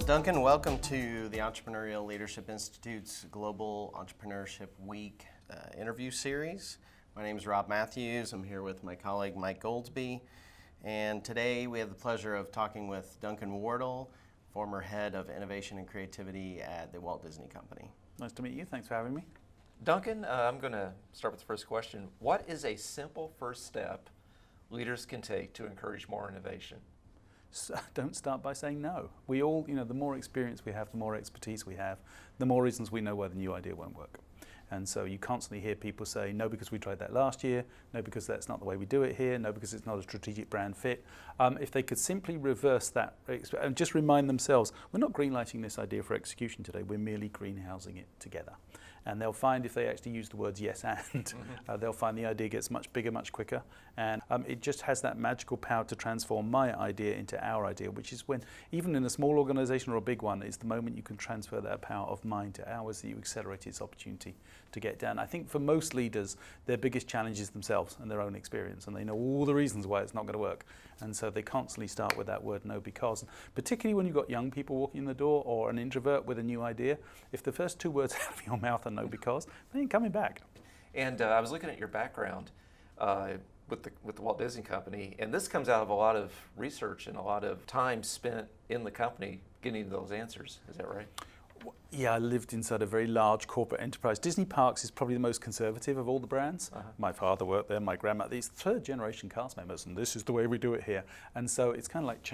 Well, Duncan, welcome to the Entrepreneurial Leadership Institute's Global Entrepreneurship Week interview series. My name is Rob Matthews. I'm here with my colleague Mike Goldsby. And today we have the pleasure of talking with Duncan Wardle, former head of innovation and creativity at the Walt Disney Company. Nice to meet you. Thanks for having me. Duncan, I'm going to start with the first question. What is a simple first step leaders can take to encourage more innovation? So don't start by saying no. We all, the more experience we have, the more expertise we have, the more reasons we know why the new idea won't work. And so you constantly hear people say, no, because we tried that last year, no, because that's not the way we do it here, no, because it's not a strategic brand fit. If they could simply reverse that and just remind themselves, we're not greenlighting this idea for execution today, we're merely greenhousing it together. And they'll find if they actually use the words yes and, they'll find the idea gets much bigger, much quicker. And it just has that magical power to transform my idea into our idea, which is when, even in a small organization or a big one, it's the moment you can transfer that power of mine to ours that you accelerate its opportunity to get done. I think for most leaders, their biggest challenge is themselves and their own experience, and they know all the reasons why it's not going to work. And so they constantly start with that word no because. Particularly when you've got young people walking in the door or an introvert with a new idea, if the first two words out of your mouth are no because, they ain't coming back. And I was looking at your background with the Walt Disney Company, and this comes out of a lot of research and a lot of time spent in the company getting those answers. Is that right? Yeah, I lived inside a very large corporate enterprise. Disney Parks is probably the most conservative of all the brands. My father worked there, my grandma, these third generation cast members, and this is the way we do it here. And so it's kind of like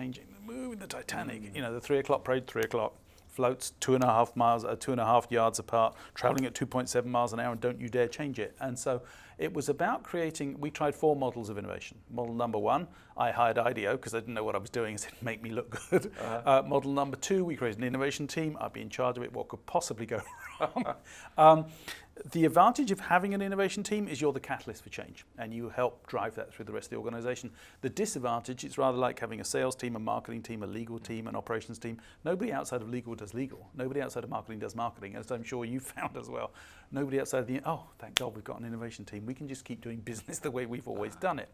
moving the Titanic. The 3 o'clock parade, 3 o'clock. Floats 2.5 yards apart, traveling at 2.7 miles an hour, and don't you dare change it. And so it was about creating, we tried 4 models of innovation. Model number 1, I hired IDEO because I didn't know what I was doing, so it'd make me look good. Model number 2, we created an innovation team. I'd be in charge of it, what could possibly go wrong? The advantage of having an innovation team is you're the catalyst for change, and you help drive that through the rest of the organization. The disadvantage, it's rather like having a sales team, a marketing team, a legal team, an operations team. Nobody outside of legal does legal. Nobody outside of marketing does marketing, as I'm sure you've found as well. Nobody outside of thank God we've got an innovation team. We can just keep doing business the way we've always done it.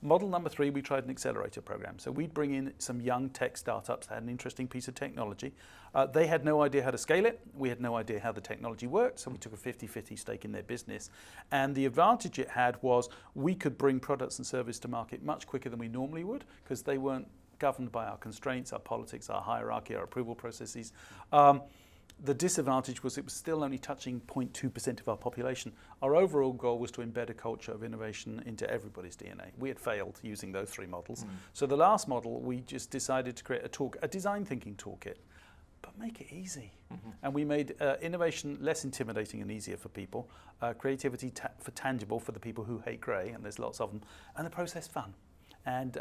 Model number 3, we tried an accelerator program. So we'd bring in some young tech startups that had an interesting piece of technology. They had no idea how to scale it. We had no idea how the technology worked, so we took a 50-50 stake in their business. And the advantage it had was we could bring products and service to market much quicker than we normally would, because they weren't governed by our constraints, our politics, our hierarchy, our approval processes. The disadvantage was it was still only touching 0.2% of our population. Our overall goal was to embed a culture of innovation into everybody's DNA. We had failed using those 3 models. So the last model, we just decided to create a design thinking toolkit, but make it easy. And we made innovation less intimidating and easier for people, creativity tangible for the people who hate grey, and there's lots of them, and the process fun. And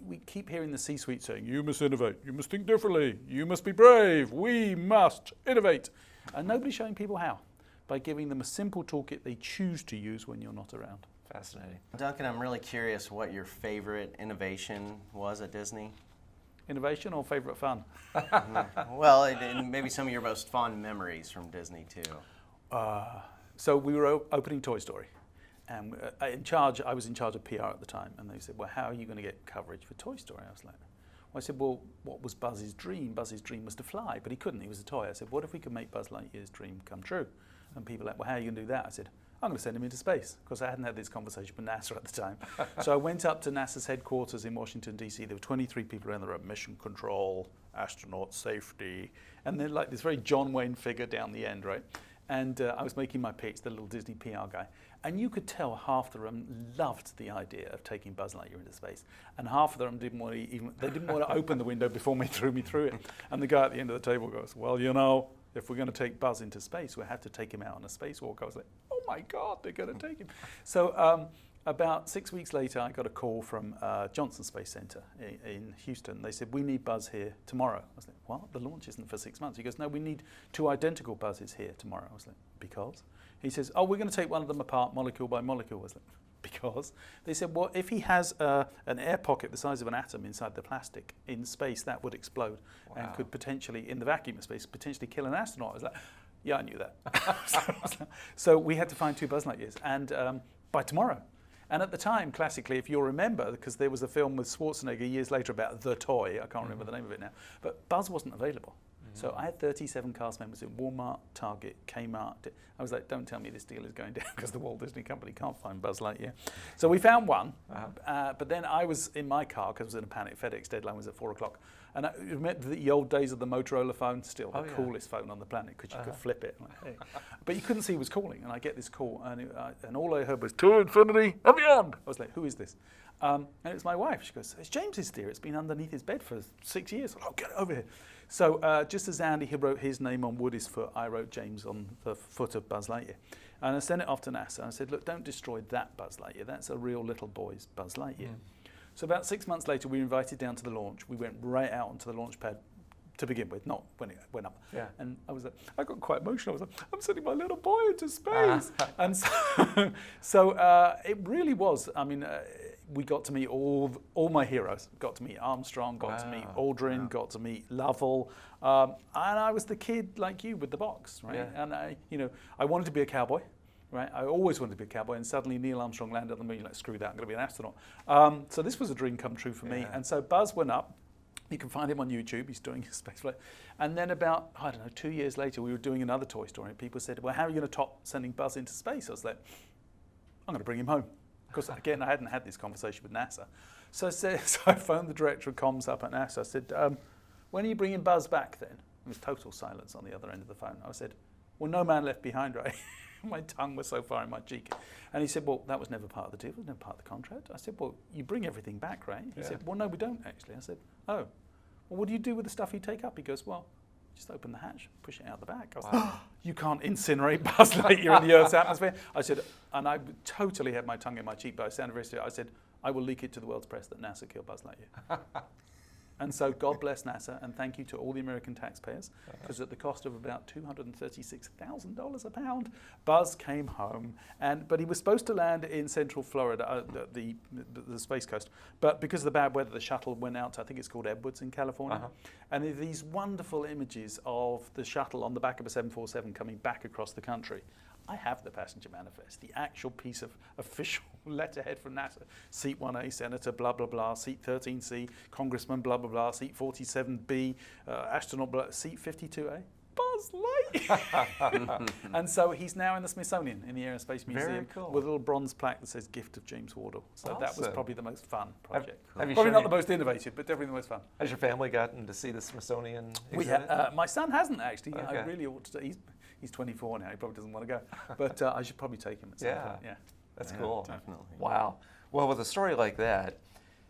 we keep hearing the C-suite saying, you must innovate, you must think differently, you must be brave, we must innovate. And nobody's showing people how, by giving them a simple toolkit they choose to use when you're not around. Fascinating. Duncan, I'm really curious what your favorite innovation was at Disney. Innovation or favorite fun? Well, and maybe some of your most fond memories from Disney too. So we were opening Toy Story. And I was in charge of PR at the time, and they said, well, how are you going to get coverage for Toy Story? I was like, I said, well, what was Buzz's dream? Buzz's dream was to fly, but he couldn't, he was a toy. I said, what if we could make Buzz Lightyear's dream come true? And people were like, well, how are you going to do that? I said, I'm going to send him into space, because I hadn't had this conversation with NASA at the time. So I went up to NASA's headquarters in Washington, D.C. There were 23 people around the room, mission control, astronaut safety, and then like this very John Wayne figure down the end, right? And I was making my pitch, the little Disney PR guy. And you could tell half the room loved the idea of taking Buzz Lightyear into space. And half of them didn't want to open the window before they threw me through it. And the guy at the end of the table goes, well, if we're going to take Buzz into space, we'll have to take him out on a spacewalk. I was like, oh my God, they're going to take him. So about 6 weeks later, I got a call from Johnson Space Center in Houston. They said, we need Buzz here tomorrow. I was like, what? The launch isn't for 6 months. He goes, no, we need 2 identical Buzzes here tomorrow. I was like, because? He says, oh, we're going to take one of them apart molecule by molecule. I was like, because? They said, well, if he has an air pocket the size of an atom inside the plastic in space, that would explode and could potentially, in the vacuum of space, potentially kill an astronaut. I was like, yeah, I knew that. So we had to find 2 Buzz Lightyears, and by tomorrow. And at the time, classically, if you'll remember, because there was a film with Schwarzenegger years later about the toy, I can't remember the name of it now, but Buzz wasn't available. So I had 37 cast members in Walmart, Target, Kmart. I was like, don't tell me this deal is going down because the Walt Disney Company can't find Buzz Lightyear. So we found one, but then I was in my car because I was in a panic. FedEx deadline was at 4 o'clock. And I remember the old days of the Motorola phone, still the coolest phone on the planet because you could flip it. Like, hey. But you couldn't see who was calling. And I get this call, and all I heard was, "To infinity and beyond." I was like, who is this? And it was my wife. She goes, "It's James's, dear. It's been underneath his bed for 6 years." "Oh, get it over here." So just as Andy wrote his name on Woody's foot, I wrote James on the foot of Buzz Lightyear. And I sent it off to NASA. I said, look, don't destroy that Buzz Lightyear. That's a real little boy's Buzz Lightyear. So about 6 months later, we were invited down to the launch. We went right out onto the launch pad to begin with, not when it went up. Yeah. And I was like, I got quite emotional. I was like, I'm sending my little boy into space. And so it really was, I mean, we got to meet all my heroes. Got to meet Armstrong, got to meet Aldrin, got to meet Lovell. And I was the kid like you with the box, right? Yeah. And I wanted to be a cowboy. Right, I always wanted to be a cowboy, and suddenly Neil Armstrong landed on the moon. You're like, screw that, I'm going to be an astronaut. So this was a dream come true for me. And so Buzz went up. You can find him on YouTube. He's doing his space flight. And then about, 2 years later, we were doing another Toy Story, and people said, well, how are you going to top sending Buzz into space? I was like, I'm going to bring him home. Because, again, I hadn't had this conversation with NASA. So I phoned the director of comms up at NASA. I said, when are you bringing Buzz back then? There was total silence on the other end of the phone. I said, well, no man left behind, right? My tongue was so far in my cheek. And he said, well, that was never part of the deal. It was never part of the contract. I said, well, you bring everything back, right? He said, well, no, we don't, actually. I said, oh, well, what do you do with the stuff you take up? He goes, well, just open the hatch, push it out the back. I was like, you can't incinerate Buzz Lightyear in the Earth's atmosphere. I said, and I totally had my tongue in my cheek, but I sounded very serious. I said, I will leak it to the world's press that NASA killed Buzz Lightyear. And so God bless NASA, and thank you to all the American taxpayers, because at the cost of about $236,000 a pound, Buzz came home. But he was supposed to land in central Florida, the Space Coast. But because of the bad weather, the shuttle went out to, I think it's called Edwards in California. And there are these wonderful images of the shuttle on the back of a 747 coming back across the country. I have the passenger manifest, the actual piece of official letterhead from NASA. Seat 1A, Senator, blah, blah, blah. Seat 13C, Congressman, blah, blah, blah. Seat 47B, astronaut, blah. Seat 52A, Buzz Lightyear. And so he's now in the Smithsonian in the Air and Space Museum with a little bronze plaque that says Gift of James Wardle. So that was probably the most fun project. Probably not the most innovative, but definitely the most fun. Has your family gotten to see the Smithsonian exhibit? My son hasn't, actually. I really ought to. He's 24 now. He probably doesn't want to go, but I should probably take him at some point. Yeah, that's cool. Definitely. Wow. Well, with a story like that,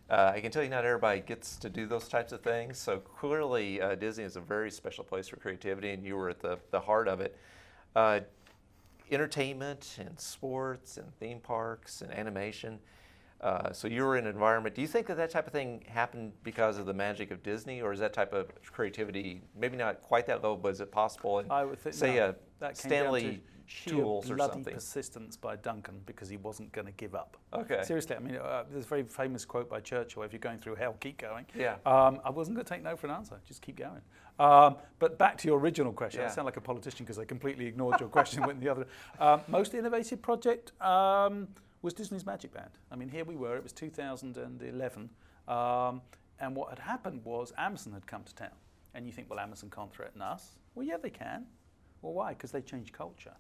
I can tell you not everybody gets to do those types of things. So clearly, Disney is a very special place for creativity, and you were at the heart of it. Entertainment and sports and theme parks and animation. So you were in an environment. Do you think that type of thing happened because of the magic of Disney, or is that type of creativity maybe not quite that low, but is it possible? And I would think, say that Stanley Tools or bloody something. Persistence by Duncan, because he wasn't going to give up. Okay. Seriously, I mean, there's a very famous quote by Churchill: "If you're going through hell, keep going." Yeah. I wasn't going to take no for an answer. Just keep going. But back to your original question. I sound like a politician because I completely ignored your question. Went the other. Most innovative project was Disney's Magic Band. I mean, here we were. It was 2011, and what had happened was Amazon had come to town. And you think, well, Amazon can't threaten us. Well, yeah, they can. Well, why? Because they changed culture.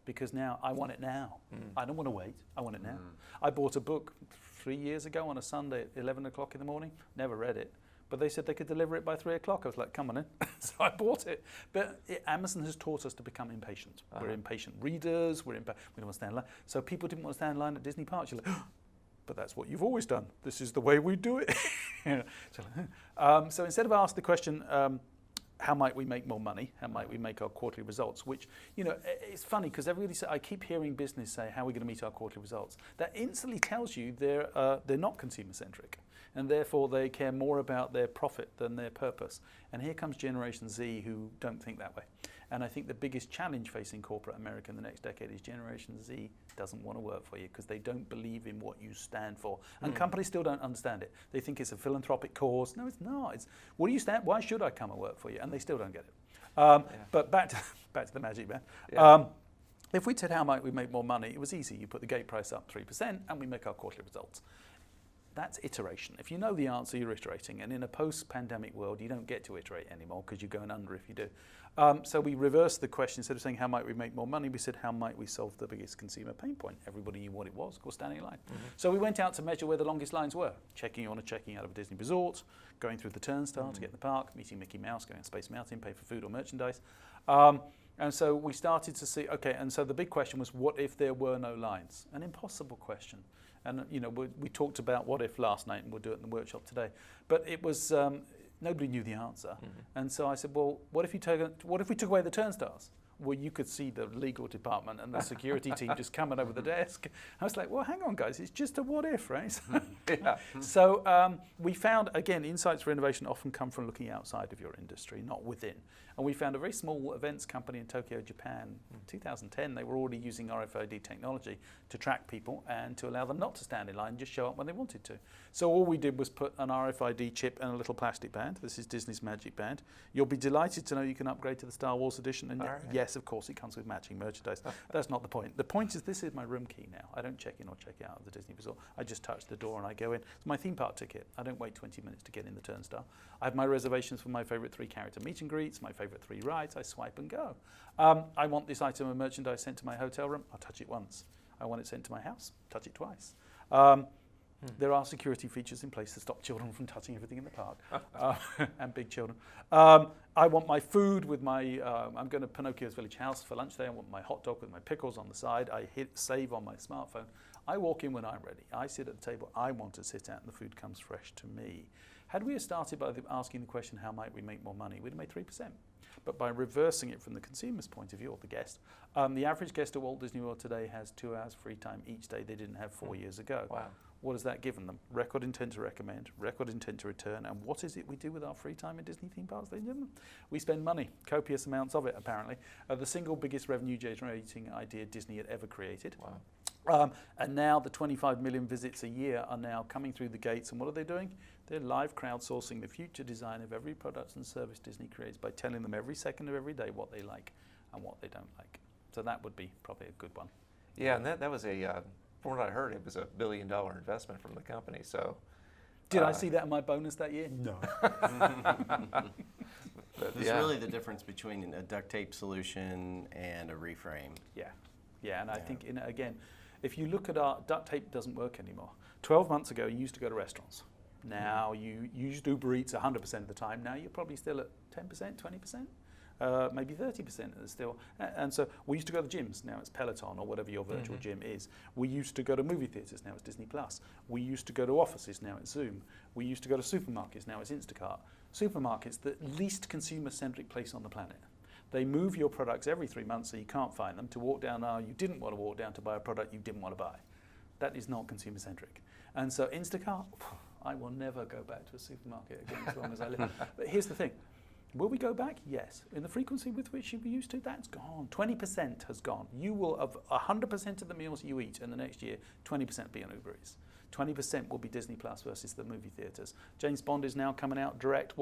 Because now I want it now. I don't want to wait. I want it now. I bought a book 3 years ago on a Sunday at 11 o'clock in the morning. Never read it. But they said they could deliver it by 3 o'clock. I was like, come on in. So I bought it. But Amazon has taught us to become impatient. We're impatient readers. We don't want to stand in line. So people didn't want to stand in line at Disney parks. You're like, but that's what you've always done. This is the way we do it. So instead of asking the question, how might we make more money? How might we make our quarterly results? Which, it's funny because I keep hearing business say, how are we going to meet our quarterly results? That instantly tells you they're not consumer-centric, and therefore they care more about their profit than their purpose. And here comes Generation Z who don't think that way. And I think the biggest challenge facing corporate America in the next decade is Generation Z doesn't want to work for you because they don't believe in what you stand for. And companies still don't understand it. They think it's a philanthropic cause. No, it's not. It's, what do you stand? Why should I come and work for you? And they still don't get it. But back to the Magic Band. If we said how might we make more money, it was easy. You put the gate price up 3% and we make our quarterly results. That's iteration. If you know the answer, you're iterating. And in a post-pandemic world, you don't get to iterate anymore because you're going under if you do. So we reversed the question. Instead of saying how might we make more money, we said how might we solve the biggest consumer pain point. Everybody knew what it was, of course, standing in line. So we went out to measure where the longest lines were. Checking on or checking out of a Disney resort, going through the turnstile to get in the park, meeting Mickey Mouse, going to Space Mountain, pay for food or merchandise. And so we started to see, okay, and so the big question was, what if there were no lines? An impossible question. And we talked about what if last night, and we'll do it in the workshop today. But it was, nobody knew the answer. And so I said, well, what if we took away the turnstiles? Well, you could see the legal department and the security team just coming over the desk. I was like, well, hang on, guys, it's just a what if, right? So we found, again, insights for innovation often come from looking outside of your industry, not within. And we found a very small events company in Tokyo, Japan. In 2010, they were already using RFID technology to track people and to allow them not to stand in line, just show up when they wanted to. So all we did was put an RFID chip and a little plastic band. This is Disney's Magic Band. You'll be delighted to know you can upgrade to the Star Wars edition. And yes, of course, it comes with matching merchandise. That's not the point. The point is this is my room key now. I don't check in or check out of the Disney resort. I just touch the door and I go in. It's my theme park ticket. I don't wait 20 minutes to get in the turnstile. I have my reservations for my favorite 3-character meet and greets, my favorite 3 rides. I swipe and go. I want this item of merchandise sent to my hotel room. I'll touch it once. I want it sent to my house. Touch it twice. There are security features in place to stop children from touching everything in the park, and big children. I want my food with my, I'm going to Pinocchio's Village House for lunch there. I want my hot dog with my pickles on the side. I hit save on my smartphone. I walk in when I'm ready. I sit at the table I want to sit at, and the food comes fresh to me. Had we started by asking the question, how might we make more money, we'd have made 3%. But by reversing it from the consumer's point of view, or the guest, the average guest at Walt Disney World today has 2 hours free time each day they didn't have 4 years ago. Wow. What has that given them? Record intent to recommend, record intent to return, and what is it we do with our free time in Disney theme parks? We spend money, copious amounts of it apparently. The single biggest revenue generating idea Disney had ever created. Wow. And now the 25 million visits a year are now coming through the gates, and what are they doing? They're live crowdsourcing the future design of every product and service Disney creates by telling them every second of every day what they like and what they don't like. So that would be probably a good one. Yeah, and that was from what I heard, it was $1 billion investment from the company. So, did I see that in my bonus that year? No. There's really the difference between a duct tape solution and a reframe. Yeah, and I think, again, if you look at duct tape doesn't work anymore. 12 months ago, you used to go to restaurants. Now you used Uber Eats 100% of the time. Now you're probably still at 10%, 20%, maybe 30% still. And so we used to go to gyms. Now it's Peloton or whatever your virtual gym is. We used to go to movie theaters. Now it's Disney Plus. We used to go to offices. Now it's Zoom. We used to go to supermarkets. Now it's Instacart. Supermarkets, the least consumer-centric place on the planet. They move your products every 3 months so you can't find them. To walk down aisle you didn't want to walk down to buy a product you didn't want to buy. That is not consumer-centric. And so Instacart, I will never go back to a supermarket again as long as I live. But here's the thing. Will we go back? Yes. In the frequency with which you were used to, that's gone. 20% has gone. You will, of 100% of the meals you eat in the next year, 20% be on Uber Eats. 20% will be Disney Plus versus the movie theaters. James Bond is now coming out direct,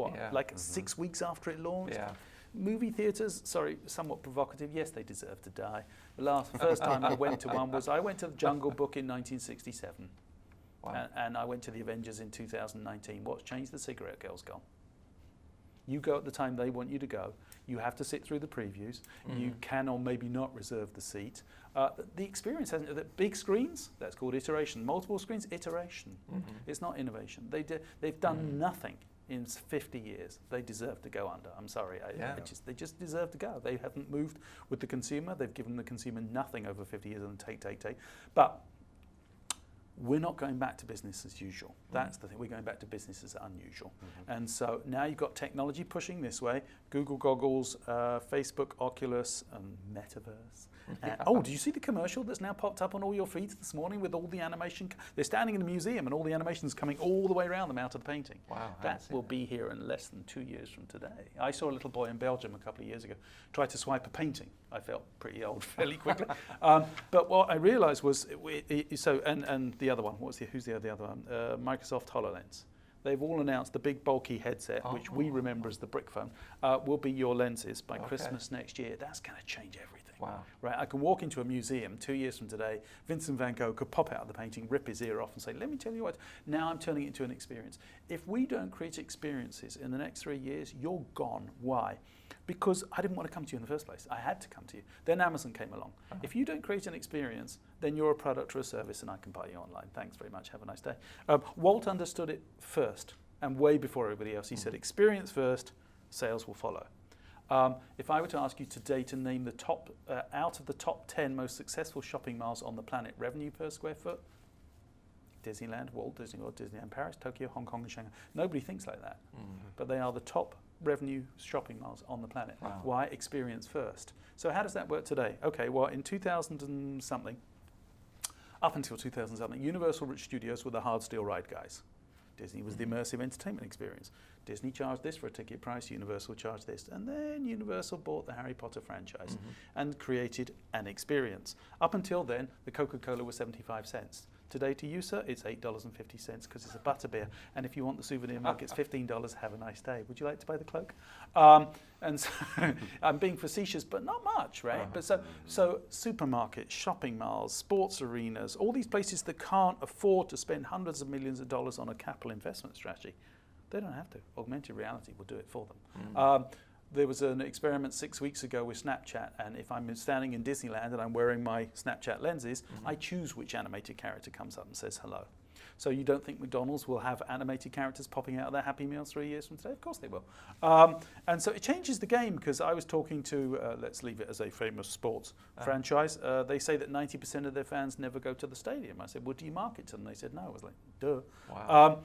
6 weeks after it launched? Yeah. Movie theaters, sorry, somewhat provocative. Yes, they deserve to die. The first time I went to one was I went to the Jungle Book in 1967. Wow. And I went to the Avengers in 2019. What's changed? The cigarette girl's gone. You go at the time they want you to go. You have to sit through the previews. You can or maybe not reserve the seat. The experience hasn't. The big screens, that's called iteration. Multiple screens, iteration. It's not innovation. They've done nothing in 50 years. They deserve to go under. I'm sorry. They just deserve to go. They haven't moved with the consumer. They've given the consumer nothing over 50 years and take. But we're not going back to business as usual. That's the thing. We're going back to business as unusual. And so now you've got technology pushing this way. Google goggles, Facebook, Oculus, and Metaverse. Oh, did you see the commercial that's now popped up on all your feeds this morning with all the animation? They're standing in the museum and all the animation's coming all the way around them out of the painting. Wow. That will be here in less than 2 years from today. I saw a little boy in Belgium a couple of years ago try to swipe a painting. I felt pretty old fairly quickly. But what I realized was, and the other one, who's the other one? Microsoft HoloLens. They've all announced the big bulky headset, which we remember as the brick phone, will be your lenses by Christmas next year. That's going to change everything. Wow. Right? I can walk into a museum 2 years from today, Vincent van Gogh could pop out of the painting, rip his ear off and say, let me tell you what, now I'm turning it into an experience. If we don't create experiences in the next 3 years, you're gone. Why? Because I didn't want to come to you in the first place. I had to come to you. Then Amazon came along. If you don't create an experience, then you're a product or a service and I can buy you online. Thanks very much. Have a nice day. Walt understood it first and way before everybody else. He said, experience first, sales will follow. If I were to ask you today to name the top, out of the top 10 most successful shopping malls on the planet, revenue per square foot, Disneyland, Walt Disney World, Disneyland Paris, Tokyo, Hong Kong and Shanghai. Nobody thinks like that, but they are the top revenue shopping malls on the planet. Wow. Why? Experience first. So how does that work today? Okay, well in 2000 and something, up until 2000 something, Universal Studios were the hard steel ride guys. Disney was the immersive entertainment experience. Disney charged this for a ticket price, Universal charged this. And then Universal bought the Harry Potter franchise and created an experience. Up until then, the Coca-Cola was 75 cents. Today to you, sir, it's $8.50 because it's a butterbeer. And if you want the souvenir mug, it's $15. Have a nice day. Would you like to buy the cloak? And so I'm being facetious, but not much, right? But so supermarkets, shopping malls, sports arenas, all these places that can't afford to spend hundreds of millions of dollars on a capital investment strategy, they don't have to. Augmented reality will do it for them. There was an experiment 6 weeks ago with Snapchat, and if I'm standing in Disneyland and I'm wearing my Snapchat lenses, I choose which animated character comes up and says hello. So you don't think McDonald's will have animated characters popping out of their Happy Meals 3 years from today? Of course they will. And so it changes the game, because I was talking to, let's leave it as a famous sports franchise. They say that 90% of their fans never go to the stadium. I said, well, do you market to them? They said, no. I was like, duh. Wow.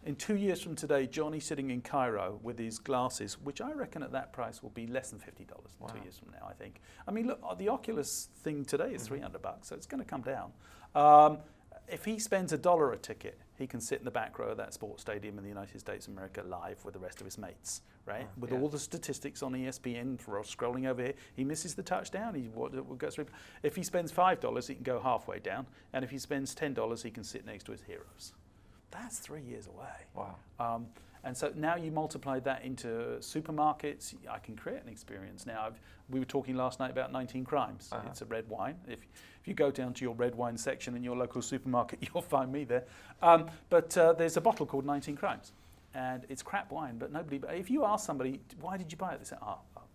In 2 years from today, Johnny sitting in Cairo with his glasses, which I reckon at that price will be less than $50 Wow. 2 years from now, I think. I mean, look, the Oculus thing today is $300, so it's going to come down. If he spends $1 a ticket, he can sit in the back row of that sports stadium in the United States of America live with the rest of his mates, right? With all the statistics on ESPN for scrolling over here. He misses the touchdown, he goes through. If he spends $5, he can go halfway down. And if he spends $10, he can sit next to his heroes. That's 3 years away. Wow. And so now you multiply that into supermarkets, I can create an experience. Now, we were talking last night about 19 Crimes. It's a red wine. If you go down to your red wine section in your local supermarket, you'll find me there. But there's a bottle called 19 Crimes. And it's crap wine, but nobody, if you ask somebody, why did you buy it? They say,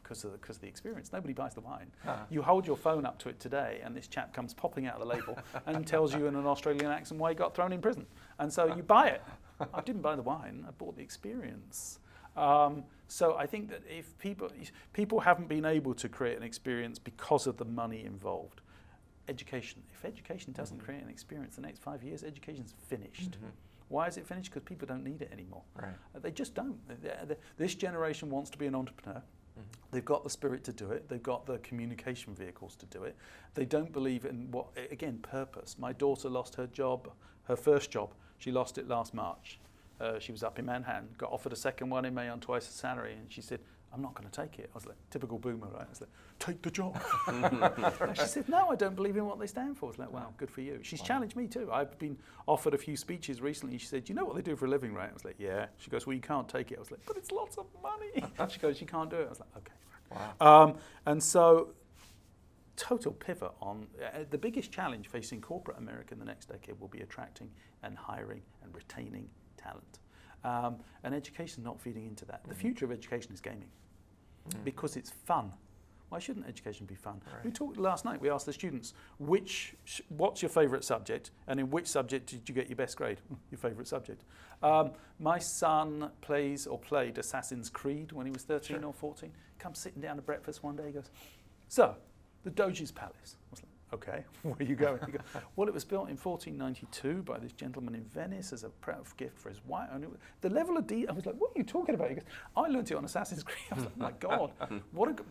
because of the experience. Nobody buys the wine. You hold your phone up to it today, and this chap comes popping out of the label and tells you in an Australian accent why he got thrown in prison. And so you buy it. I didn't buy the wine, I bought the experience. So I think that if people haven't been able to create an experience because of the money involved. Education. If education doesn't create an experience the next 5 years, education's finished. Why is it finished? Because people don't need it anymore. Right. They just don't. This generation wants to be an entrepreneur. They've got the spirit to do it. They've got the communication vehicles to do it. They don't believe in purpose. My daughter lost her job, her first job. She lost it last March. She was up in Manhattan, got offered a second one in May on twice the salary, and she said, I'm not going to take it. I was like, typical boomer, right? I was like, take the job. She said, no, I don't believe in what they stand for. I was like, wow, good for you. She's challenged me too. I've been offered a few speeches recently. She said, you know what they do for a living, right? I was like, yeah. She goes, well, you can't take it. I was like, but it's lots of money. She goes, you can't do it. I was like, okay. Wow. And so, total pivot on the biggest challenge facing corporate America in the next decade will be attracting and hiring and retaining talent. And education is not feeding into that. The future of education is gaming because it's fun. Why shouldn't education be fun? Right. We talked last night, we asked the students, what's your favourite subject, and in which subject did you get your best grade? Your favourite subject. My son played Assassin's Creed when he was 13 or 14. Comes sitting down to breakfast one day, he goes, so, the Doge's Palace. I was like, okay, where are you going? He goes, well, it was built in 1492 by this gentleman in Venice as a proud gift for his wife. And the level of detail, I was like, what are you talking about? He goes, I learned it on Assassin's Creed. I was like, my God,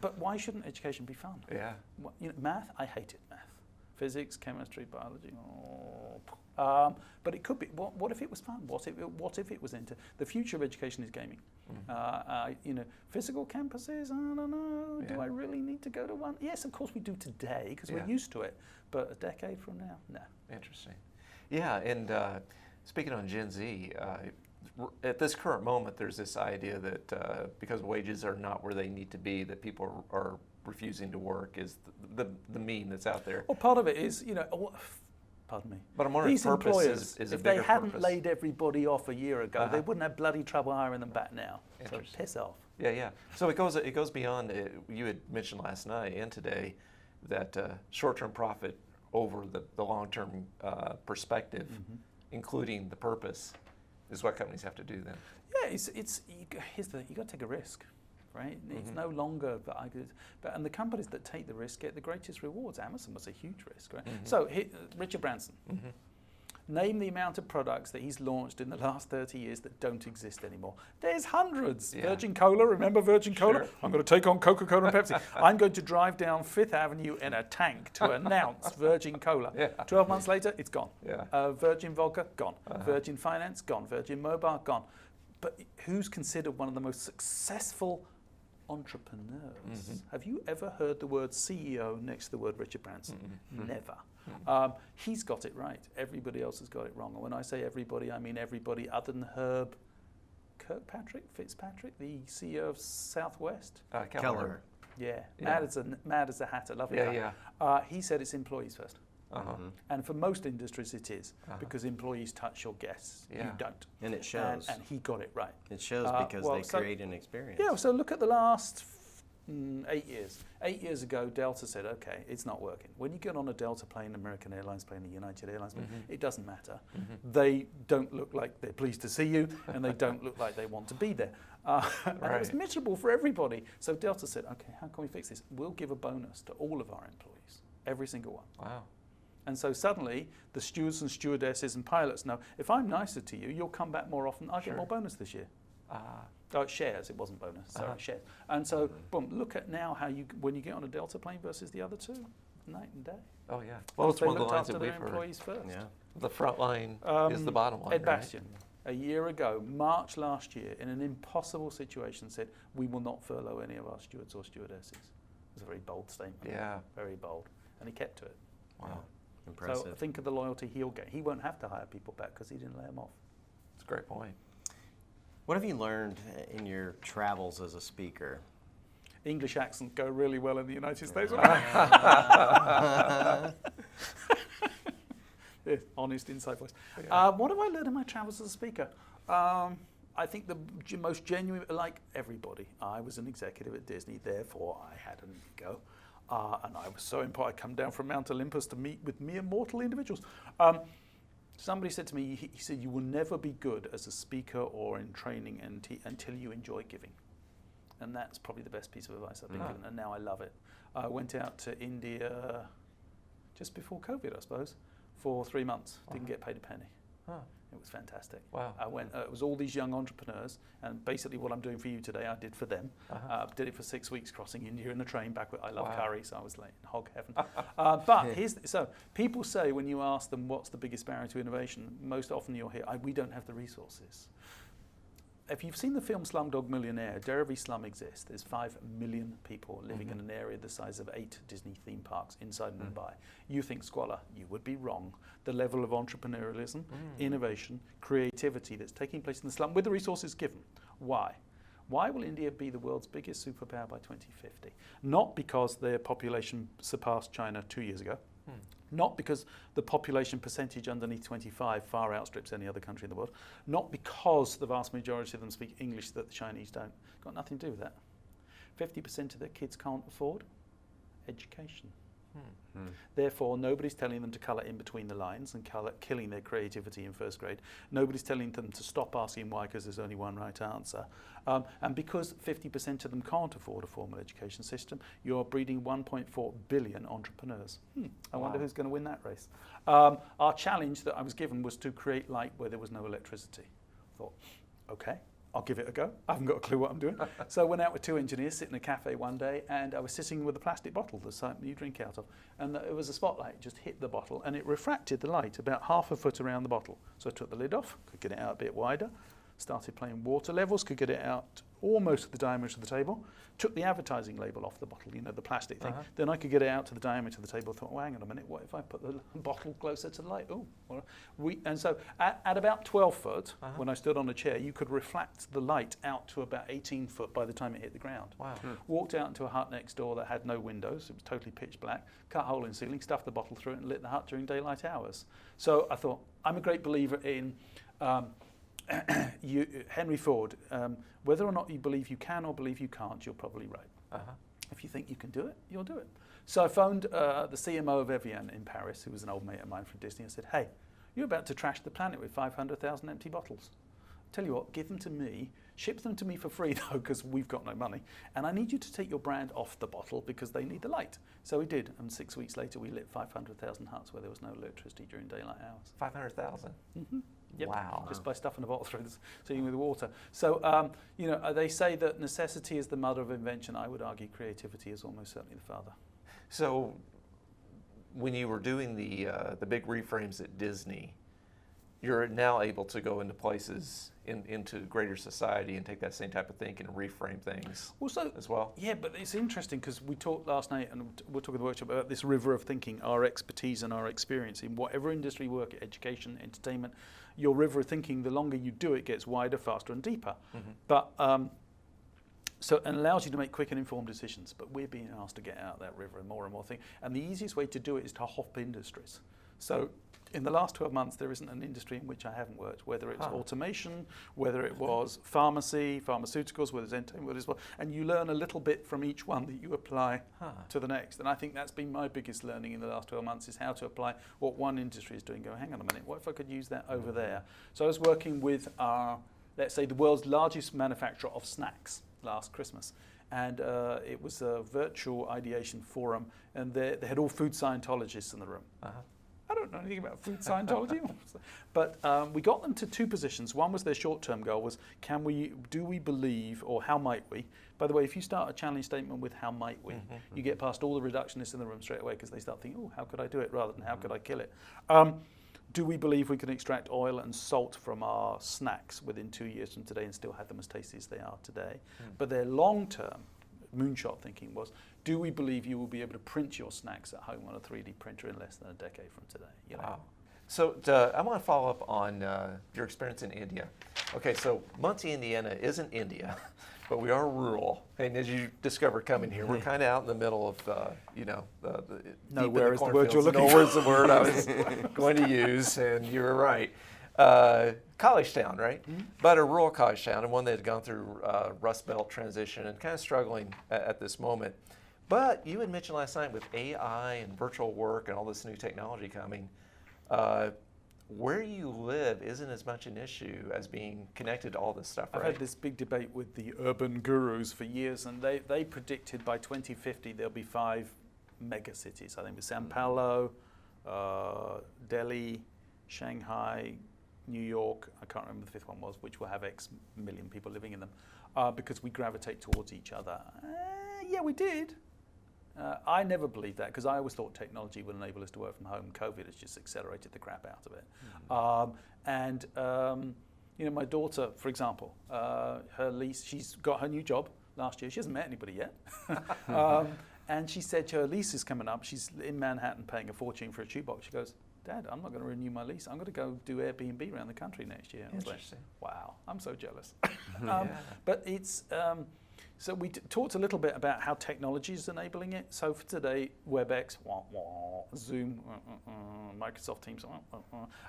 but why shouldn't education be fun? Yeah. Math, I hated math. Physics, chemistry, biology, but it could be. What if it was fun? What if it was into the future of education is gaming? Physical campuses. I don't know. Yeah. Do I really need to go to one? Yes, of course we do today because we're used to it. But a decade from now, no. Interesting. Yeah, and speaking on Gen Z, at this current moment, there's this idea that because wages are not where they need to be, that people are refusing to work is the meme that's out there. Well, part of it is, pardon me. But I'm wondering These if purpose employers, is a if they bigger hadn't purpose. laid everybody off a year ago, they wouldn't have bloody trouble hiring them back now. So Interesting. piss off. Yeah. So it goes beyond. You had mentioned last night and today that short-term profit over the long-term perspective, including the purpose, is what companies have to do then. Yeah, here's the thing, you got to take a risk, right? It's no longer and the companies that take the risk get the greatest rewards. Amazon was a huge risk, right? So Richard Branson, name the amount of products that he's launched in the last 30 years that don't exist anymore. There's hundreds. Yeah. Virgin Cola, remember Virgin Cola? Sure. I'm going to take on Coca-Cola and Pepsi. I'm going to drive down Fifth Avenue in a tank to announce Virgin Cola. Yeah. 12 months later, it's gone. Yeah. Virgin Vodka, gone. Virgin Finance, gone. Virgin Mobile, gone. But who's considered one of the most successful entrepreneurs? Have you ever heard the word CEO next to the word Richard Branson? Never. He's got it right. Everybody else has got it wrong. And when I say everybody, I mean everybody other than Herb Fitzpatrick, the CEO of Southwest. Keller. Yeah, Yeah. mad as a hatter, lovely Yeah, guy. He said it's employees first. Uh-huh. And for most industries it is, because employees touch your guests. Yeah. You don't. And it shows. And he got it right. It shows because well, they so- create an experience. Yeah, so look at the last 8 years. 8 years ago, Delta said, okay, it's not working. When you get on a Delta plane, American Airlines plane, a United Airlines plane, it doesn't matter. They don't look like they're pleased to see you, and they don't look like they want to be there. And it was miserable for everybody. So Delta said, okay, how can we fix this? We'll give a bonus to all of our employees, every single one. Wow. And so suddenly, the stewards and stewardesses and pilots know, if I'm nicer to you, you'll come back more often, I'll get more bonus this year. Shares, it wasn't bonus, sorry, shares. And so, boom, look at now how when you get on a Delta plane versus the other two, night and day. Oh yeah. Well, it's They one of the looked lines after that their we've heard. employees first. Yeah. The front line is the bottom line. Ed right? Bastian, a year ago, March last year, in an impossible situation, said, we will not furlough any of our stewards or stewardesses. It was a very bold statement. Yeah. Very bold. And he kept to it. Wow. Impressive. So think of the loyalty he'll get. He won't have to hire people back because he didn't lay them off. That's a great point. What have you learned in your travels as a speaker? English accents go really well in the United States. Yeah, honest inside voice. What have I learned in my travels as a speaker? I think the most genuine, like everybody, I was an executive at Disney, therefore I had an ego. And I was so important. I come down from Mount Olympus to meet with mere mortal individuals. Somebody said to me, he said, you will never be good as a speaker or in training until you enjoy giving. And that's probably the best piece of advice I've been given, and now I love it. I went out to India just before COVID, I suppose, for 3 months. Didn't get paid a penny. It was fantastic. Wow. I went. It was all these young entrepreneurs, and basically what I'm doing for you today, I did for them. Did it for 6 weeks, crossing India in the train back. I love curry, so I was like in hog heaven. But so people say when you ask them what's the biggest barrier to innovation, most often you'll hear, we don't have the resources. If you've seen the film Slumdog Millionaire, dare every slum exists. There's 5 million people living in an area the size of 8 Disney theme parks inside Mumbai. You think squalor, you would be wrong. The level of entrepreneurialism, innovation, creativity that's taking place in the slum with the resources given. Why? Why will India be the world's biggest superpower by 2050? Not because their population surpassed China 2 years ago. Not because the population percentage underneath 25 far outstrips any other country in the world. Not because the vast majority of them speak English that the Chinese don't. Got nothing to do with that. 50% of their kids can't afford education. Therefore, nobody's telling them to colour in between the lines and killing their creativity in first grade. Nobody's telling them to stop asking why because there's only one right answer. And because 50% of them can't afford a formal education system, you're breeding 1.4 billion entrepreneurs. I wonder who's going to win that race. Our challenge that I was given was to create light where there was no electricity. I thought, okay, I'll give it a go. I haven't got a clue what I'm doing. So I went out with 2 engineers, sitting in a cafe one day, and I was sitting with a plastic bottle, the type you drink out of. And it was a spotlight, just hit the bottle, and it refracted the light about half a foot around the bottle. So I took the lid off, could get it out a bit wider, started playing water levels, could get it out almost the diameter of the table, took the advertising label off the bottle, you know, the plastic thing. Then I could get it out to the diameter of the table. I thought, well, hang on a minute, what if I put the bottle closer to the light? Oh, well, and so at about 12 foot, when I stood on a chair, you could reflect the light out to about 18 foot by the time it hit the ground. Wow. Walked out into a hut next door that had no windows. It was totally pitch black. Cut a hole in the ceiling, stuffed the bottle through it, and lit the hut during daylight hours. So I thought, I'm a great believer in Henry Ford. Whether or not you believe you can or believe you can't, you're probably right. If you think you can do it, you'll do it. So I phoned the CMO of Evian in Paris, who was an old mate of mine from Disney, and said, hey, you're about to trash the planet with 500,000 empty bottles. Tell you what, give them to me, ship them to me for free though, because we've got no money, and I need you to take your brand off the bottle because they need the light. So we did, and 6 weeks later we lit 500,000 huts where there was no electricity during daylight hours. 500,000? Yep. Wow. Just by stuffing a bottle through the ceiling with water. So, you know, they say that necessity is the mother of invention. I would argue creativity is almost certainly the father. So when you were doing the big reframes at Disney, you're now able to go into places into greater society and take that same type of thinking and reframe things as well? Yeah, but it's interesting because we talked last night and we're talking in the workshop about this river of thinking, our expertise and our experience in whatever industry you work, education, entertainment. Your river of thinking, the longer you do it, gets wider, faster and deeper. But so it allows you to make quick and informed decisions, but we're being asked to get out of that river and more things. And the easiest way to do it is to hop industries. So in the last 12 months, there isn't an industry in which I haven't worked, whether it's automation, whether it was pharmacy, pharmaceuticals, whether it's entertainment, and you learn a little bit from each one that you apply to the next. And I think that's been my biggest learning in the last 12 months is how to apply what one industry is doing. Go, hang on a minute, what if I could use that over there? So I was working with let's say, the world's largest manufacturer of snacks last Christmas. And it was a virtual ideation forum, and they had all food Scientologists in the room. I don't know anything about food Scientology, but we got them to two positions. One was their short-term goal was, do we believe, or how might we? By the way, if you start a challenge statement with how might we, you get past all the reductionists in the room straight away because they start thinking, oh, how could I do it, rather than how could I kill it? Do we believe we can extract oil and salt from our snacks within 2 years from today and still have them as tasty as they are today? But their long-term moonshot thinking was, do we believe you will be able to print your snacks at home on a 3D printer in less than a decade from today? You know? Wow. So I want to follow up on your experience in India. Okay, so Muncie, Indiana isn't India, but we are rural. And as you discovered coming here, we're kind of out in the middle of, nowhere is the word you're looking for. Nowhere's the word I was going to use, and you were right. College town, right? But a rural college town, and one that had gone through Rust Belt transition and kind of struggling at this moment. But you had mentioned last night with AI and virtual work and all this new technology coming, where you live isn't as much an issue as being connected to all this stuff, right? I've had this big debate with the urban gurus for years, and they predicted by 2050 there'll be 5 mega cities. I think it was Sao Paulo, Delhi, Shanghai, New York, I can't remember the 5th one was, which will have X million people living in them, because we gravitate towards each other. Yeah, we did. I never believed that because I always thought technology would enable us to work from home. COVID has just accelerated the crap out of it. You know, my daughter, for example, her lease, she's got her new job last year. She hasn't met anybody yet. And she said her lease is coming up. She's in Manhattan paying a fortune for a shoebox. She goes, Dad, I'm not going to renew my lease. I'm going to go do Airbnb around the country next year. I was like, wow, I'm so jealous. But it's, so we talked a little bit about how technology is enabling it. So for today, WebEx, Zoom, Microsoft Teams,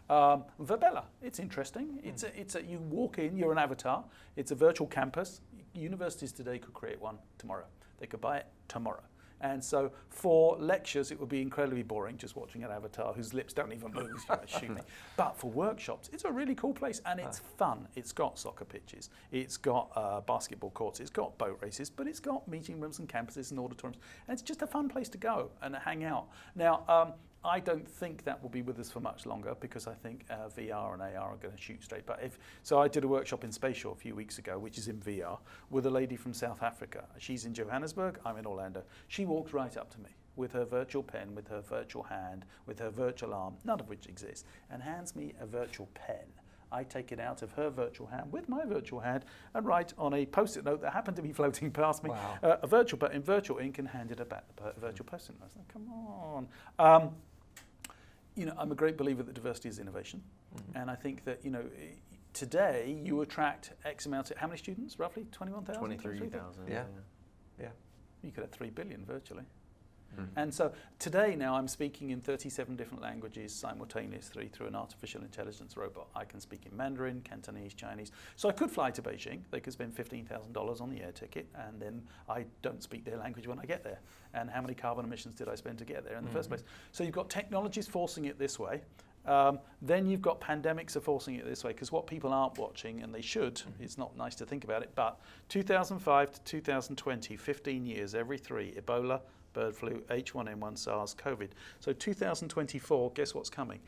Verbella. It's interesting. It's you walk in, you're an avatar. It's a virtual campus. Universities today could create one tomorrow. They could buy it tomorrow. And so for lectures, it would be incredibly boring just watching an avatar whose lips don't even move, shoot me. But for workshops, it's a really cool place and it's fun. It's got soccer pitches, it's got basketball courts, it's got boat races, but it's got meeting rooms and campuses and auditoriums. And it's just a fun place to go and hang out. Now, I don't think that will be with us for much longer because I think VR and AR are going to shoot straight. But so I did a workshop in Spatial a few weeks ago, which is in VR, with a lady from South Africa. She's in Johannesburg, I'm in Orlando. She walked right up to me with her virtual pen, with her virtual hand, with her virtual arm, none of which exists, and hands me a virtual pen. I take it out of her virtual hand with my virtual hand and write on a post-it note that happened to be floating past me, Wow. in virtual ink, and hand it back the virtual post-it note. I said, come on. I'm a great believer that diversity is innovation. And I think that, today you attract X amount of, how many students, roughly? 21,000? 23,000. Yeah. You could have 3 billion virtually. And so today now I'm speaking in 37 different languages simultaneously through an artificial intelligence robot. I can speak in Mandarin, Cantonese, Chinese. So I could fly to Beijing. They could spend $15,000 on the air ticket, and then I don't speak their language when I get there. And how many carbon emissions did I spend to get there in the first place? So you've got technologies forcing it this way. Then you've got pandemics are forcing it this way, because what people aren't watching, and they should, it's not nice to think about it, but 2005 to 2020, 15 years, every 3, Ebola, bird flu, H1N1, SARS, COVID. So 2024, guess what's coming?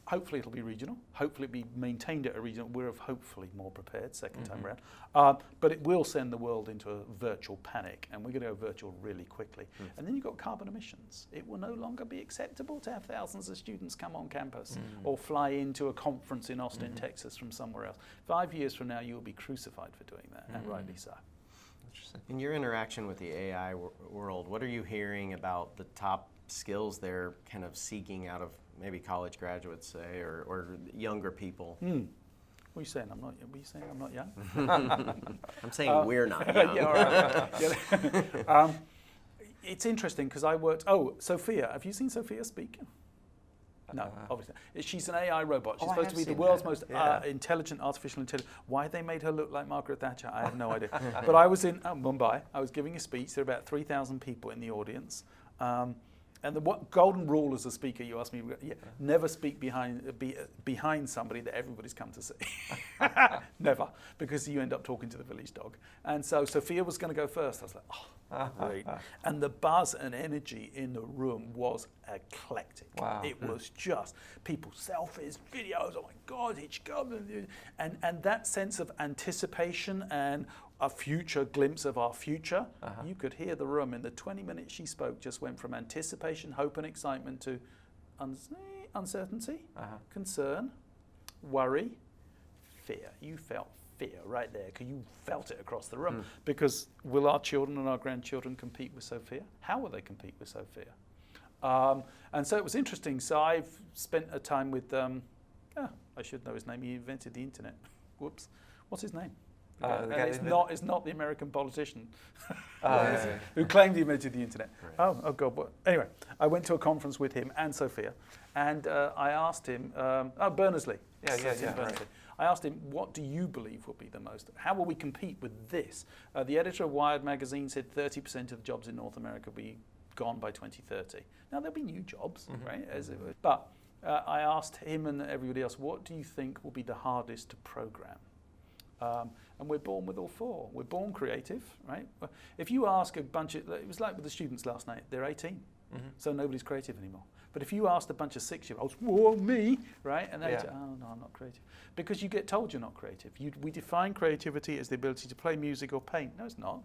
Hopefully it'll be regional. Hopefully it'll be maintained at a regional. We're hopefully more prepared second time around. But it will send the world into a virtual panic, and we're going to go virtual really quickly. And then you've got carbon emissions. It will no longer be acceptable to have thousands of students come on campus or fly into a conference in Austin, Texas from somewhere else. 5 years from now, you'll be crucified for doing that, and rightly so. In your interaction with the AI world, what are you hearing about the top skills they're kind of seeking out of maybe college graduates, say, or younger people? What are you saying? Were you saying I'm not young? I'm saying we're not young. Yeah, all right. It's interesting because I worked. Oh, Sophia. Have you seen Sophia speak? No, obviously. She's an AI robot. She's supposed to be the world's most intelligent artificial intelligence. Why they made her look like Margaret Thatcher, I have no idea. But I was in Mumbai. I was giving a speech. There were about 3,000 people in the audience. And the golden rule as a speaker, you asked me, never speak behind somebody that everybody's come to see. Never, because you end up talking to the village dog. And so Sophia was going to go first. I was like, oh, great. And the buzz and energy in the room was eclectic. Wow. It was just people, selfies, videos, oh my God, and that sense of anticipation and a future glimpse of our future. You could hear the room in the 20 minutes she spoke just went from anticipation, hope and excitement to uncertainty, concern, worry, fear. You felt fear right there because you felt it across the room. Because will our children and our grandchildren compete with Sophia? How will they compete with Sophia? And so it was interesting. So I've spent a time with, I should know his name. He invented the internet. Whoops. What's his name? And it's not the American politician who claimed he invented the internet. Right. Oh God! What? Anyway, I went to a conference with him and Sophia, and I asked him. Berners-Lee. Yeah. Right. I asked him, "What do you believe will be the most? How will we compete with this?" The editor of Wired magazine said 30% of jobs in North America will be gone by 2030. Now there'll be new jobs, right? But I asked him and everybody else, "What do you think will be the hardest to program?" And we're born with all 4. We're born creative, right? If you ask a bunch of, it was like with the students last night, they're 18, so nobody's creative anymore. But if you asked a bunch of 6-year-olds, whoa, me, right? And they say, oh, no, I'm not creative. Because you get told you're not creative. We define creativity as the ability to play music or paint. No, it's not.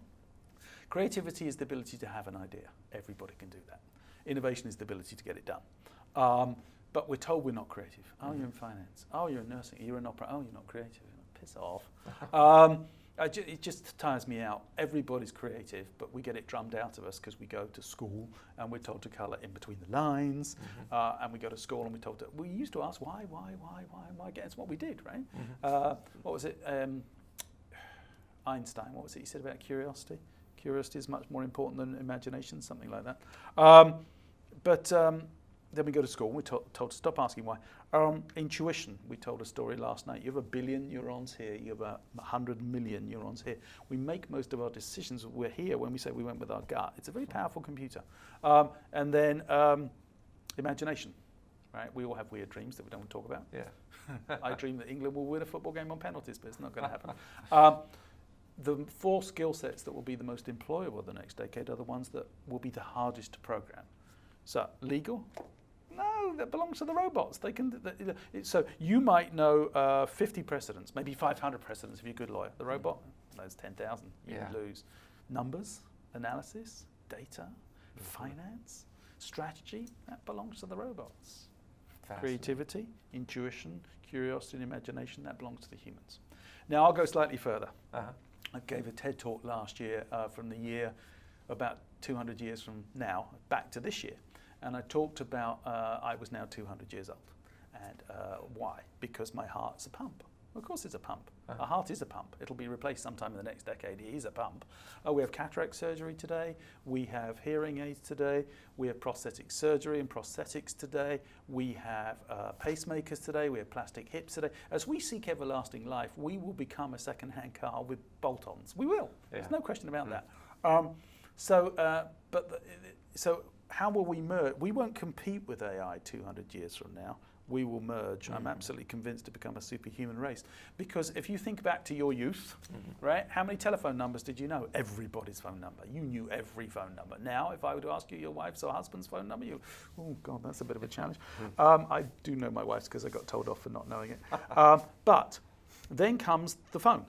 Creativity is the ability to have an idea. Everybody can do that. Innovation is the ability to get it done. But we're told we're not creative. Oh, you're in finance. Oh, you're in nursing. You're in opera. Oh, you're not creative. Piss off. It just tires me out. Everybody's creative, but we get it drummed out of us because we go to school and we're told to colour in between the lines, and we go to school and we're told to. We used to ask why. It's what we did, right? What was it? Einstein. What was it he said about curiosity? Curiosity is much more important than imagination, something like that. Then we go to school and we're told to stop asking why. Intuition, we told a story last night. You have 1 billion neurons here, you have 100 million neurons here. We make most of our decisions, we're here when we say we went with our gut. It's a very powerful computer. And then imagination, right? We all have weird dreams that we don't want to talk about. Yeah. I dream that England will win a football game on penalties, but it's not going to happen. The 4 skill sets that will be the most employable the next decade are the ones that will be the hardest to program. So legal? No, that belongs to the robots. They can. So you might know 50 precedents, maybe 500 precedents if you're a good lawyer. The robot knows 10,000. You lose. Numbers, analysis, data, finance, strategy. That belongs to the robots. Creativity, intuition, curiosity, and imagination, that belongs to the humans. Now, I'll go slightly further. I gave a TED talk last year from the year about 200 years from now, back to this year. And I talked about I was now 200 years old. And why? Because my heart's a pump. Of course it's a pump. A heart is a pump. It'll be replaced sometime in the next decade. It is a pump. We have cataract surgery today. We have hearing aids today. We have prosthetic surgery and prosthetics today. We have pacemakers today. We have plastic hips today. As we seek everlasting life, we will become a second-hand car with bolt-ons. We will. Yeah. There's no question about that. So how will we merge? We won't compete with AI 200 years from now. We will merge. I'm absolutely convinced to become a superhuman race. Because if you think back to your youth, right, how many telephone numbers did you know? Everybody's phone number. You knew every phone number. Now, if I were to ask you your wife's or husband's phone number, oh God, that's a bit of a challenge. I do know my wife's because I got told off for not knowing it. But then comes the phone.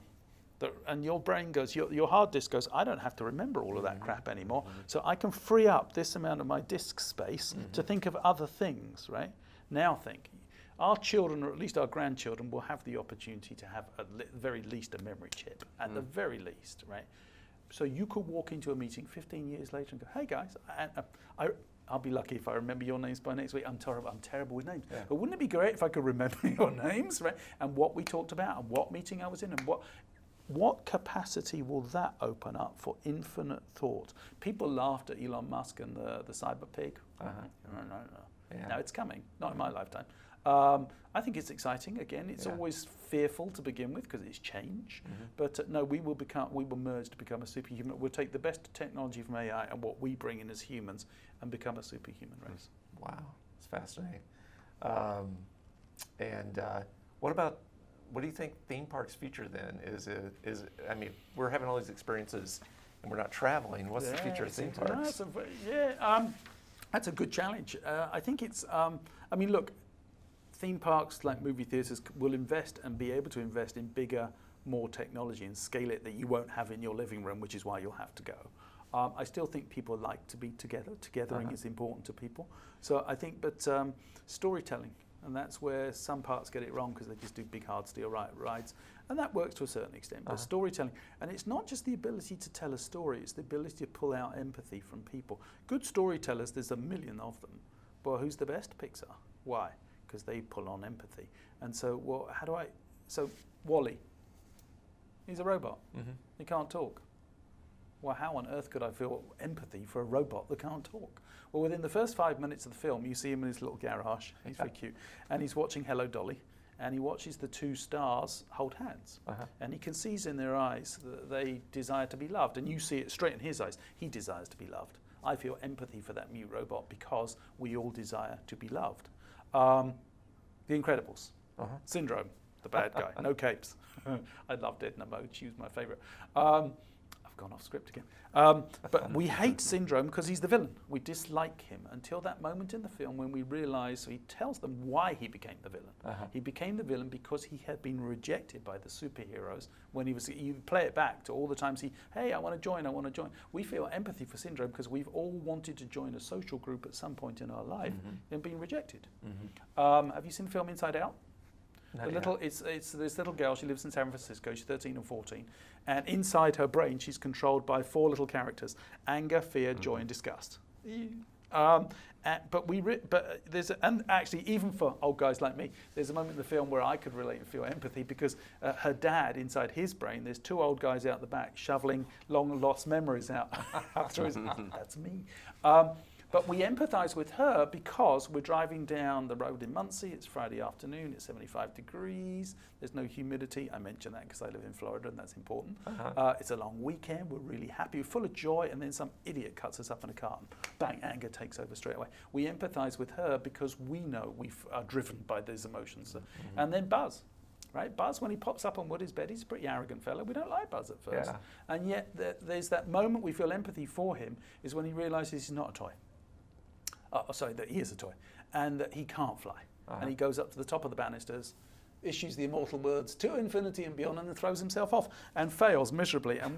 And your brain goes, your hard disk goes, I don't have to remember all of that crap anymore. So I can free up this amount of my disk space to think of other things, right? Now think, our children, or at least our grandchildren, will have the opportunity to have at the very least a memory chip, at the very least, right? So you could walk into a meeting 15 years later and go, hey guys, I'll be lucky if I remember your names by next week. I'm terrible with names. Yeah. But wouldn't it be great if I could remember your names, right? And what we talked about, and what meeting I was in, and what capacity will that open up for infinite thought? People laughed at Elon Musk and the cyber pig. No. Yeah. Now it's coming, not in my lifetime. I think it's exciting. Again, it's always fearful to begin with because it's change. But no, we will merge to become a superhuman. We'll take the best technology from AI and what we bring in as humans and become a superhuman race. Wow, it's fascinating. What do you think theme parks' future then is? I mean, we're having all these experiences and we're not traveling. What's the future of theme parks? That's a good challenge. I think it's, look, theme parks like movie theatres will invest and be able to invest in bigger, more technology and scale it that you won't have in your living room, which is why you'll have to go. I still think people like to be together. Togethering is important to people. So I think, but storytelling, and that's where some parks get it wrong because they just do big hard steel rides. And that works to a certain extent, but storytelling. And it's not just the ability to tell a story, it's the ability to pull out empathy from people. Good storytellers, there's a million of them. But who's the best? Pixar. Why? Because they pull on empathy. And so, so Wall-E, he's a robot. He can't talk. Well, how on earth could I feel empathy for a robot that can't talk? Well, within the first 5 minutes of the film, you see him in his little garage. He's very cute. And he's watching Hello, Dolly. And he watches the two stars hold hands. And he can see in their eyes that they desire to be loved. And you see it straight in his eyes. He desires to be loved. I feel empathy for that mute robot because we all desire to be loved. The Incredibles. Syndrome, the bad guy. No capes. I loved Edna Mode. She was my favourite. I've gone off script again. But we hate Syndrome because he's the villain. We dislike him until that moment in the film when we realise, so he tells them why he became the villain. He became the villain because he had been rejected by the superheroes when you play it back to all the times hey, I want to join. We feel empathy for Syndrome because we've all wanted to join a social group at some point in our life and been rejected. Have you seen the film Inside Out? It's this little girl, she lives in San Francisco, she's 13 and 14, and inside her brain she's controlled by 4 little characters: anger, fear, joy and disgust. And actually even for old guys like me, there's a moment in the film where I could relate and feel empathy because her dad, inside his brain, there's 2 old guys out the back shoveling long lost memories out through his, that's me. But we empathise with her because we're driving down the road in Muncie. It's Friday afternoon. It's 75 degrees. There's no humidity. I mention that because I live in Florida and that's important. It's a long weekend. We're really happy. We're full of joy. And then some idiot cuts us up in a car and bang, anger takes over straight away. We empathise with her because we know we are driven by those emotions. And then Buzz. Right, Buzz, when he pops up on Woody's bed, he's a pretty arrogant fellow. We don't like Buzz at first. And yet there's that moment we feel empathy for him is when he realises he's not a toy. That he is a toy, and that he can't fly. And he goes up to the top of the banisters, issues the immortal words to infinity and beyond, and then throws himself off and fails miserably. And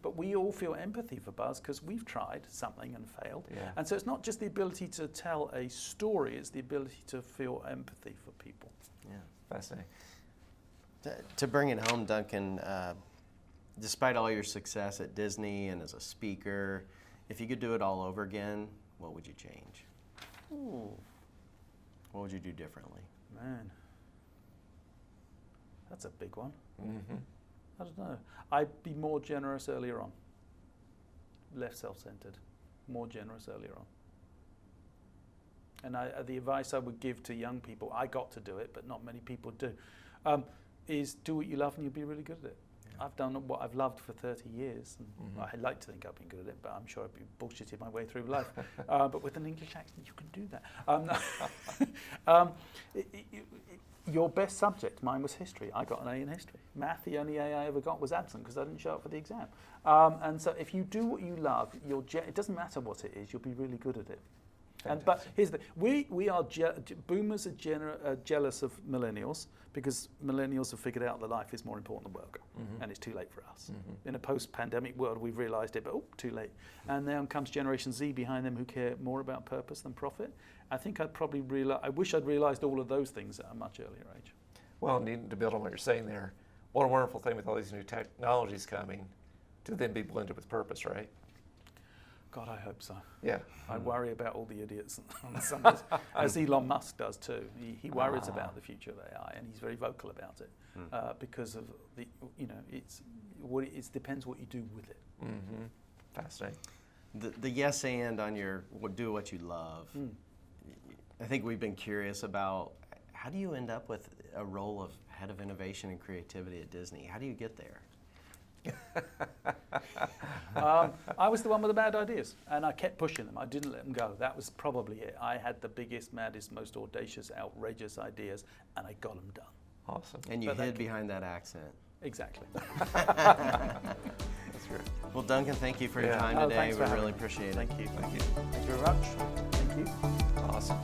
but we all feel empathy for Buzz because we've tried something and failed. Yeah. And so it's not just the ability to tell a story; it's the ability to feel empathy for people. Yeah. Fascinating. To bring it home, Duncan, despite all your success at Disney and as a speaker, if you could do it all over again, what would you change? Ooh, What would you do differently? man. That's a big one. Mm-hmm. I don't know. I'd be more generous earlier on. Less self-centered. More generous earlier on. And the advice I would give to young people, I got to do it, but not many people do, is do what you love and you'll be really good at it. Yeah. I've done what I've loved for 30 years. And I like to think I've been good at it, but I'm sure I'd be bullshitted my way through life. But with an English accent, you can do that. Your best subject, mine was history. I got an A in history. Math, the only A I ever got was absent because I didn't show up for the exam. And so if you do what you love, it doesn't matter what it is, you'll be really good at it. But here's the we are boomers are jealous of millennials because millennials have figured out that life is more important than work, and it's too late for us. In a post-pandemic world, we've realised it, but too late. And then comes Generation Z behind them who care more about purpose than profit. I think I'd probably I wish I'd realised all of those things at a much earlier age. Well, needing to build on what you're saying there, what a wonderful thing with all these new technologies coming to then be blended with purpose, right? God, I hope so. Yeah. I worry about all the idiots, as Elon Musk does too. He worries about the future of AI, and he's very vocal about it because of it depends what you do with it. Fascinating. The yes and on your do what you love. I think we've been curious about how do you end up with a role of head of innovation and creativity at Disney? How do you get there? I was the one with the bad ideas, and I kept pushing them. I didn't let them go. That was probably it. I had the biggest, maddest, most audacious, outrageous ideas, and I got them done. Awesome. And you hid behind that accent. Exactly. That's great. Well, Duncan, thank you for your time today. We really appreciate it. Thank you. Thank you. Thank you very much. Thank you. Awesome.